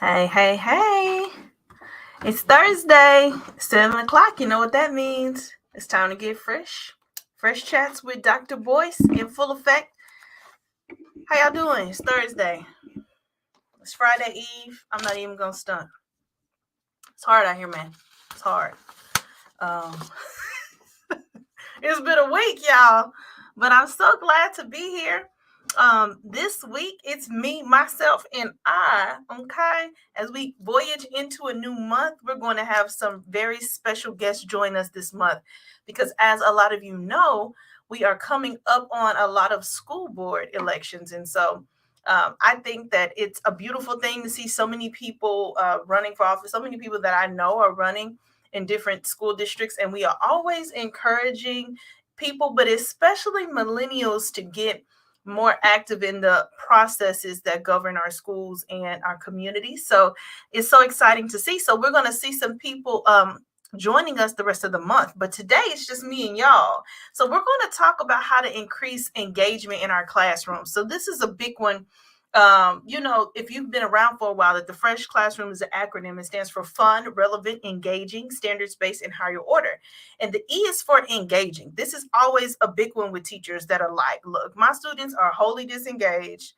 Hey, hey, hey. It's Thursday, 7 o'clock. You know what that means. It's time to get fresh. Fresh chats with Dr. Boyce in full effect. How y'all doing? It's Thursday. It's Friday Eve. I'm not even going to stunt. It's hard out here, man. It's hard. Um, it's been a week, y'all. But I'm so glad to be here. This week, it's me, myself, and I, okay? As we voyage into a new month, we're going to have some very special guests join us this month because, as a lot of you know, we are coming up on a lot of school board elections. And so I think that it's a beautiful thing to see so many people running for office, so many people that I know are running in different school districts. And we are always encouraging people, but especially millennials, to get more active in the processes that govern our schools and our communities. So it's so exciting to see. So we're going to see some people joining us the rest of the month. But today it's just me and y'all. So we're going to talk about how to increase engagement in our classrooms. So this is a big one. If you've been around for a while, that the Fresh Classroom is an acronym. It stands for fun, relevant, engaging, standards-based, and higher order. And the E is for engaging. This is always a big one with teachers that are like, look, my students are wholly disengaged.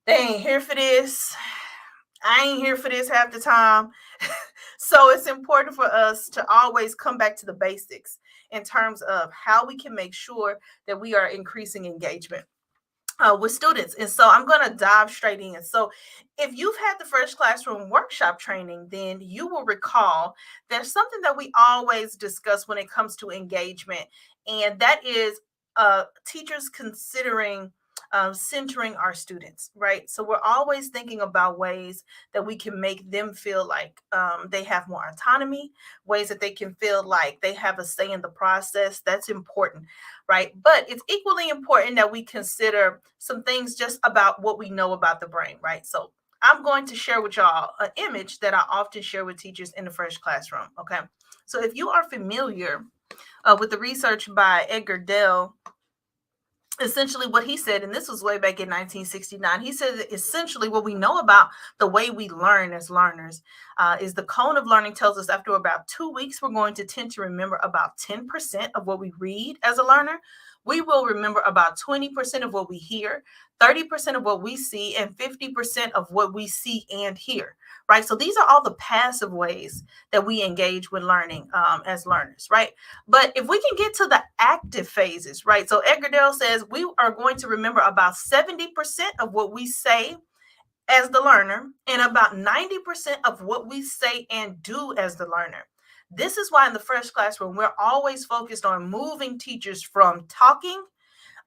They ain't here for this. I ain't here for this half the time. So it's important for us to always come back to the basics in terms of how we can make sure that we are increasing engagement with students. And so I'm going to dive straight in. So if you've had the Fresh Classroom workshop training, then you will recall there's something that we always discuss when it comes to engagement, and that is teachers considering centering our students, right? So we're always thinking about ways that we can make them feel like they have more autonomy, ways that they can feel like they have a say in the process. That's important, right? But it's equally important that we consider some things just about what we know about the brain, right? So I'm going to share with y'all an image that I often share with teachers in the Fresh Classroom, okay? So if you are familiar with the research by Edgar Dell, essentially what he said, and this was way back in 1969, he said that essentially what we know about the way we learn as learners is the cone of learning tells us after about 2 weeks, we're going to tend to remember about 10% of what we read as a learner. We will remember about 20% of what we hear, 30% of what we see, and 50% of what we see and hear, right? So these are all the passive ways that we engage with learning as learners, right? But if we can get to the active phases, right? So Edgar Dell says we are going to remember about 70% of what we say as the learner and about 90% of what we say and do as the learner. This is why in the Fresh Classroom, we're always focused on moving teachers from talking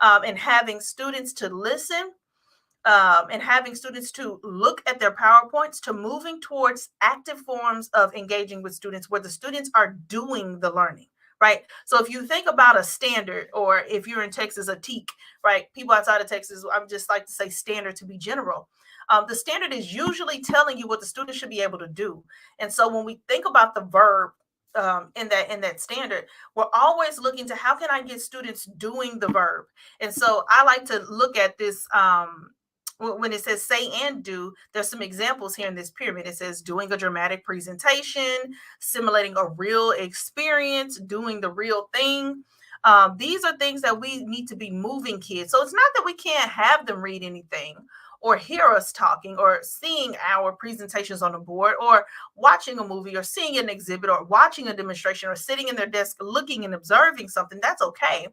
and having students to listen and having students to look at their PowerPoints to moving towards active forms of engaging with students where the students are doing the learning, right? So if you think about a standard, or if you're in Texas, a TEK, right? People outside of Texas, I would just like to say standard to be general. The standard is usually telling you what the student should be able to do. And so when we think about the verb in that standard, we're always looking to how can I get students doing the verb. And so I like to look at this when it says say and do, there's some examples here in this pyramid. It says doing a dramatic presentation, simulating a real experience, doing the real thing. These are things that we need to be moving kids. So it's not that we can't have them read anything or hear us talking or seeing our presentations on the board or watching a movie or seeing an exhibit or watching a demonstration or sitting in their desk looking and observing something. That's okay.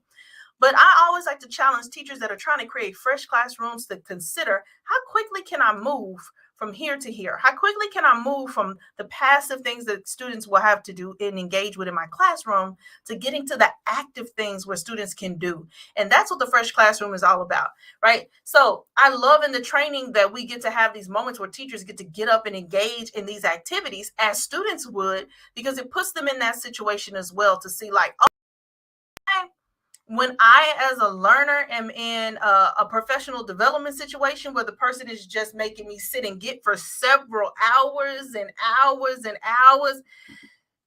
But I always like to challenge teachers that are trying to create fresh classrooms to consider how quickly can I move from here to here? How quickly can I move from the passive things that students will have to do and engage with in my classroom to getting to the active things where students can do? And that's what the Fresh Classroom is all about, right? So I love in the training that we get to have these moments where teachers get to get up and engage in these activities as students would, because it puts them in that situation as well to see like, okay, when I, as a learner, am in a professional development situation where the person is just making me sit and get for several hours and hours and hours,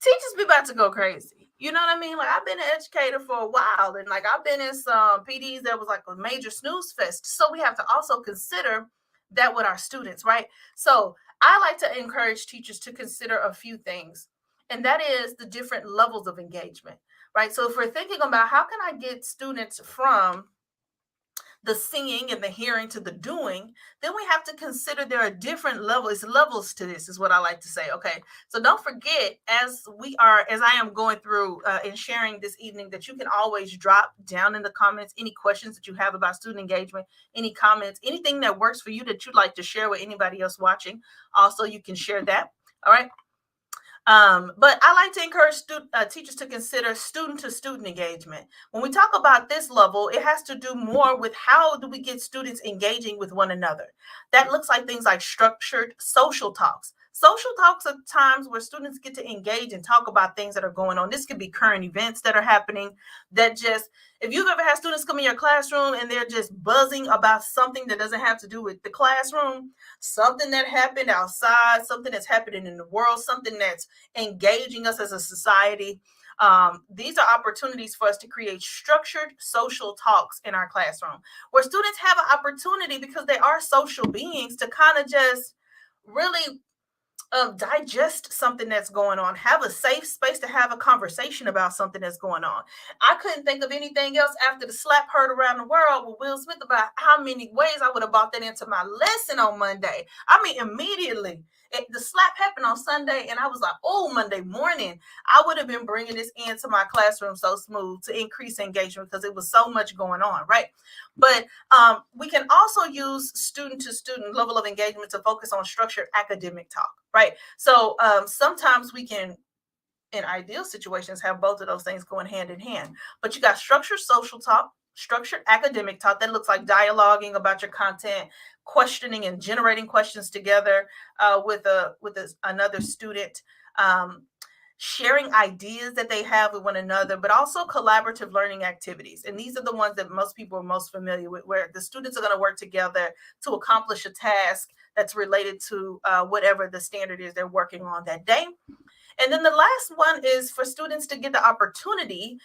teachers be about to go crazy. You know what I mean? Like, I've been an educator for a while, and like I've been in some PDs that was like a major snooze fest. So we have to also consider that with our students, right? So I like to encourage teachers to consider a few things, and that is the different levels of engagement, right? So if we're thinking about how can I get students from the seeing and the hearing to the doing, then we have to consider there are different levels. Levels to this is what I like to say. Okay, so don't forget, as I am going through and sharing this evening, that you can always drop down in the comments any questions that you have about student engagement, any comments, anything that works for you that you'd like to share with anybody else watching. Also, you can share that. All right. But I like to encourage teachers to consider student to student engagement. When we talk about this level, it has to do more with how do we get students engaging with one another. That looks like things like structured social talks. Social talks are times where students get to engage and talk about things that are going on. This could be current events that are happening that just, if you've ever had students come in your classroom and they're just buzzing about something that doesn't have to do with the classroom, something that happened outside, something that's happening in the world, something that's engaging us as a society. These are opportunities for us to create structured social talks in our classroom where students have an opportunity, because they are social beings, to kind of just really digest something that's going on, have a safe space to have a conversation about something that's going on. I couldn't think of anything else after the slap heard around the world with Will Smith about how many ways I would have brought that into my lesson on Monday. I mean, immediately. The slap happened on Sunday, and I was like, oh, Monday morning, I would have been bringing this into my classroom so smooth to increase engagement because it was so much going on, right? But we can also use student to student level of engagement to focus on structured academic talk, right? So sometimes we can, in ideal situations, have both of those things going hand in hand. But you got structured social talk, structured academic talk that looks like dialoguing about your content, questioning and generating questions together with another student. Sharing ideas that they have with one another, but also collaborative learning activities. And these are the ones that most people are most familiar with, where the students are going to work together to accomplish a task that's related to whatever the standard is they're working on that day. And then the last one is for students to get the opportunity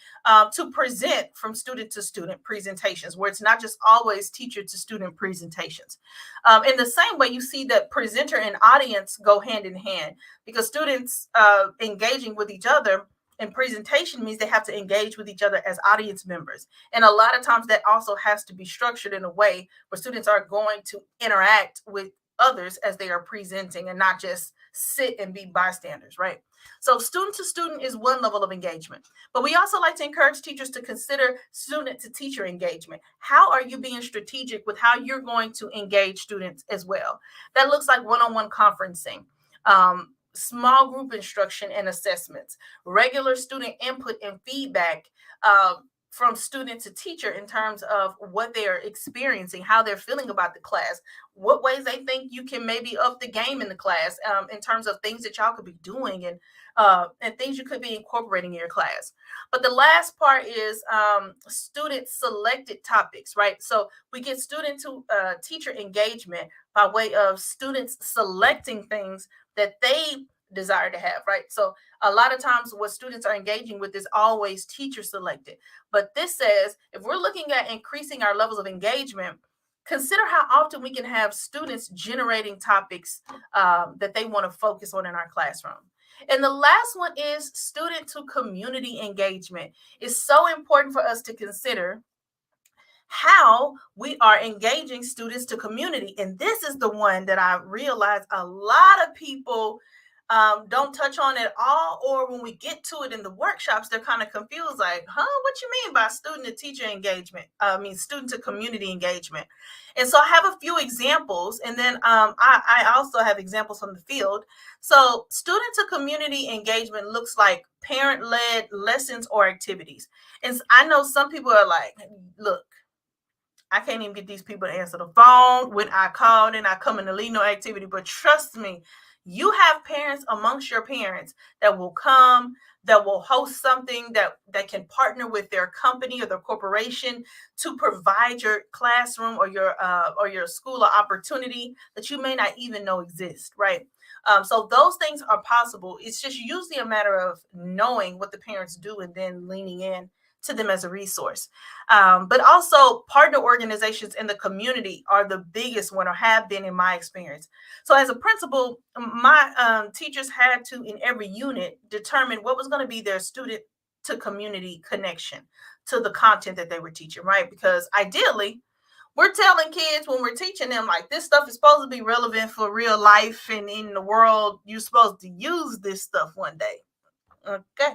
to present from student to student presentations, where it's not just always teacher to student presentations. In the same way, you see that presenter and audience go hand in hand, because students engaging with each other in presentation means they have to engage with each other as audience members. And a lot of times that also has to be structured in a way where students are going to interact with others as they are presenting and not just sit and be bystanders, right? So student to student is one level of engagement, but we also like to encourage teachers to consider student to teacher engagement. How are you being strategic with how you're going to engage students as well? That looks like one-on-one conferencing, small group instruction and assessments, regular student input and feedback, from student to teacher in terms of what they are experiencing, how they're feeling about the class, what ways they think you can maybe up the game in the class, in terms of things that y'all could be doing and things you could be incorporating in your class. But the last part is student selected topics, right? So we get student to teacher engagement by way of students selecting things that they desire to have, right? So a lot of times what students are engaging with is always teacher selected. But this says if we're looking at increasing our levels of engagement, consider how often we can have students generating topics that they want to focus on in our classroom. And the last one is student to community engagement. It's so important for us to consider how we are engaging students to community. And this is the one that I realize a lot of people don't touch on at all, or when we get to it in the workshops, they're kind of confused, like, what you mean by student to teacher engagement? Student to community engagement. And so I have a few examples, and then I also have examples from the field. So student to community engagement looks like parent-led lessons or activities. And I know some people are like, look, I can't even get these people to answer the phone when I called and I come in to lead no activity. But trust me, you have parents amongst your parents that will come, that will host something that can partner with their company or their corporation to provide your classroom or your school an opportunity that you may not even know exists, right? So those things are possible. It's just usually a matter of knowing what the parents do and then leaning in to them as a resource. But also partner organizations in the community are the biggest one, or have been in my experience. So as a principal, my teachers had to, in every unit, determine what was going to be their student to community connection to the content that they were teaching, right? Because ideally, we're telling kids when we're teaching them, like, this stuff is supposed to be relevant for real life and in the world. You're supposed to use this stuff one day. Okay.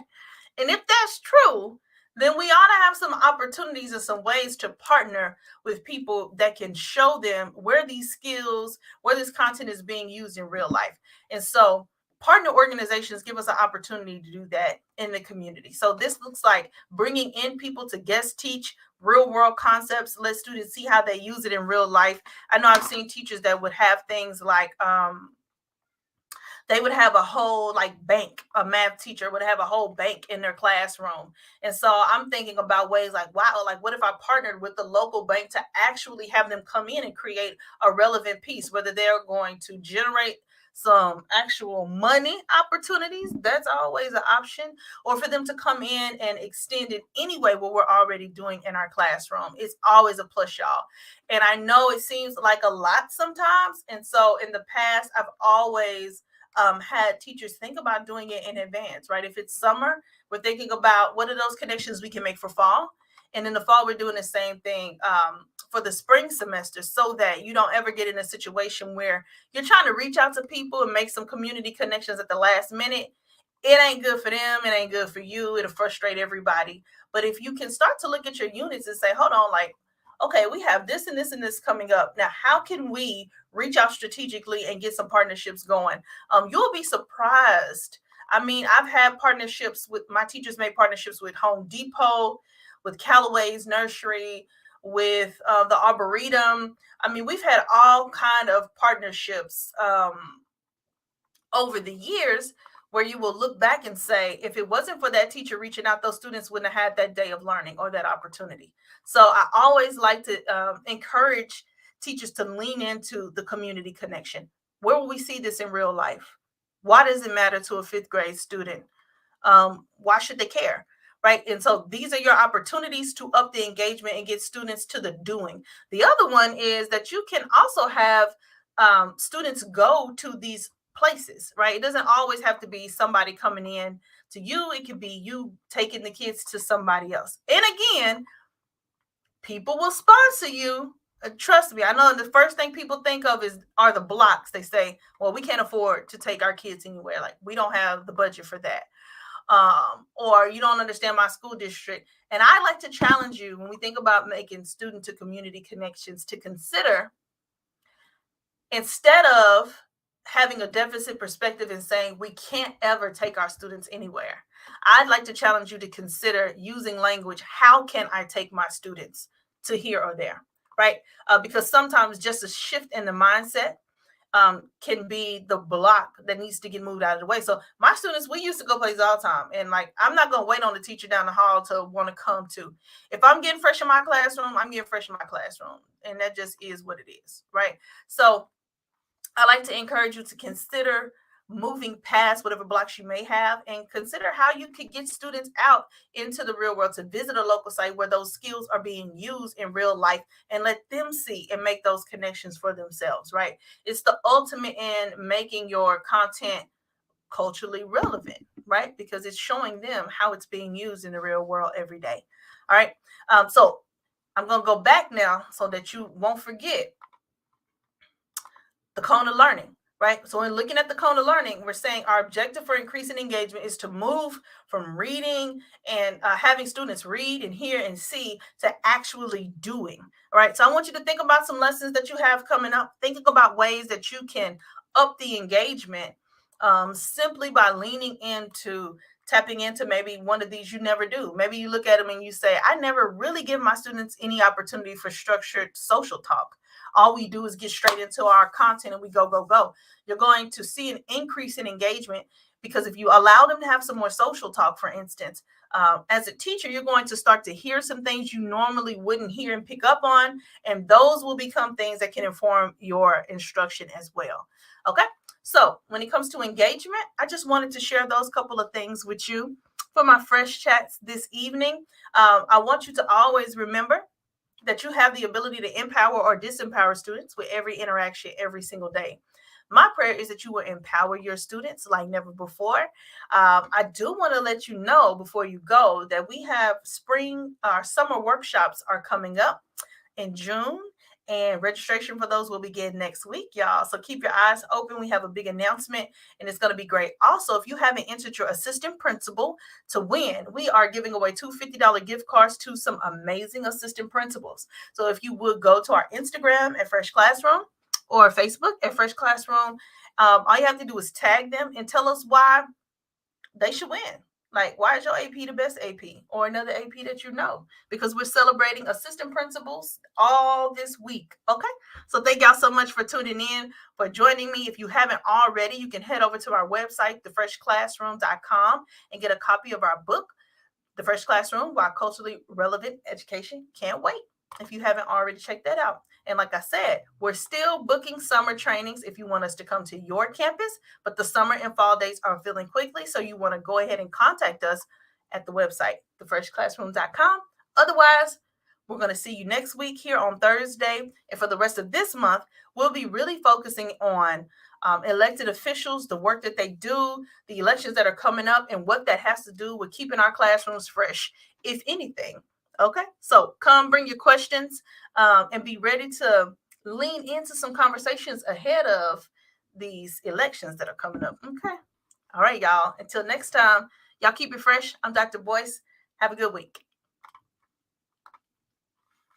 And if that's true, then we ought to have some opportunities and some ways to partner with people that can show them where these skills, where this content is being used in real life. And so partner organizations give us an opportunity to do that in the community. So this looks like bringing in people to guest teach real world concepts, let students see how they use it in real life. I know I've seen teachers that would have things like they would have a whole like bank. A math teacher would have a whole bank in their classroom. And so I'm thinking about ways like, wow, like what if I partnered with the local bank to actually have them come in and create a relevant piece, whether they're going to generate some actual money opportunities, that's always an option, or for them to come in and extend it anyway what we're already doing in our classroom. It's always a plus, y'all. And I know it seems like a lot sometimes. And so in the past, I've always had teachers think about doing it in advance, right? If it's summer, we're thinking about what are those connections we can make for fall. And in the fall, we're doing the same thing for the spring semester, so that you don't ever get in a situation where you're trying to reach out to people and make some community connections at the last minute. It ain't good for them. It ain't good for you. It'll frustrate everybody. But if you can start to look at your units and say, hold on, like, okay, we have this and this and this coming up. Now, how can we reach out strategically and get some partnerships going? You'll be surprised. I mean, I've had partnerships with my teachers, made partnerships with Home Depot, with Callaway's Nursery, with the Arboretum. I mean, we've had all kind of partnerships over the years, where you will look back and say, if it wasn't for that teacher reaching out, those students wouldn't have had that day of learning or that opportunity. So I always like to encourage teachers to lean into the community connection. Where will we see this in real life? Why does it matter to a fifth grade student? Why should they care? Right. And so these are your opportunities to up the engagement and get students to the doing. The other one is that you can also have students go to these places, right? It doesn't always have to be somebody coming in to you. It could be you taking the kids to somebody else. And again, people will sponsor you. Trust me, I know the first thing people think of are the blocks. They say, well, we can't afford to take our kids anywhere. Like, we don't have the budget for that. Or you don't understand my school district. And I like to challenge you, when we think about making student to community connections, to consider, instead of having a deficit perspective and saying we can't ever take our students anywhere, I'd like to challenge you to consider using language. How can I take my students to here or there, right? Because sometimes just a shift in the mindset can be the block that needs to get moved out of the way. So my students, we used to go places all the time. And like, I'm not going to wait on the teacher down the hall to want to come to. If I'm getting fresh in my classroom, I'm getting fresh in my classroom. And that just is what it is, right? So I like to encourage you to consider moving past whatever blocks you may have, and consider how you could get students out into the real world to visit a local site where those skills are being used in real life, and let them see and make those connections for themselves, right? It's the ultimate in making your content culturally relevant, right? Because it's showing them how it's being used in the real world every day. All right. So I'm going to go back now so that you won't forget the cone of learning, right? So when looking at the cone of learning, we're saying our objective for increasing engagement is to move from reading and having students read and hear and see to actually doing, all right? So I want you to think about some lessons that you have coming up. Thinking about ways that you can up the engagement simply by leaning into tapping into maybe one of these you never do. Maybe you look at them and you say, I never really give my students any opportunity for structured social talk. All we do is get straight into our content and we go, go, go. You're going to see an increase in engagement, because if you allow them to have some more social talk, for instance, as a teacher, you're going to start to hear some things you normally wouldn't hear and pick up on, and those will become things that can inform your instruction as well. Okay. So when it comes to engagement, I just wanted to share those couple of things with you for my fresh chats this evening. I want you to always remember that you have the ability to empower or disempower students with every interaction every single day. My prayer is that you will empower your students like never before. I do want to let you know before you go that we have our summer workshops are coming up in June. And registration for those will begin next week, y'all. So keep your eyes open. We have a big announcement and it's going to be great. Also, if you haven't entered your assistant principal to win, we are giving away two $50 gift cards to some amazing assistant principals. So if you would go to our Instagram at Fresh Classroom or Facebook at Fresh Classroom, all you have to do is tag them and tell us why they should win. Like, why is your AP the best AP or another AP that you know? Because we're celebrating assistant principals all this week. Okay. So thank y'all so much for tuning in, for joining me. If you haven't already, you can head over to our website, thefreshclassroom.com, and get a copy of our book, The Fresh Classroom, Why Culturally Relevant Education Can't Wait, if you haven't already checked that out. And like I said, we're still booking summer trainings if you want us to come to your campus, but the summer and fall dates are filling quickly. So you want to go ahead and contact us at the website, thefreshclassroom.com. Otherwise, we're going to see you next week here on Thursday. And for the rest of this month, we'll be really focusing on elected officials, the work that they do, the elections that are coming up, and what that has to do with keeping our classrooms fresh, if anything. Okay, so come bring your questions and be ready to lean into some conversations ahead of these elections that are coming up. Okay, all right, y'all. Until next time, y'all keep it fresh. I'm Dr. Boyce. Have a good week.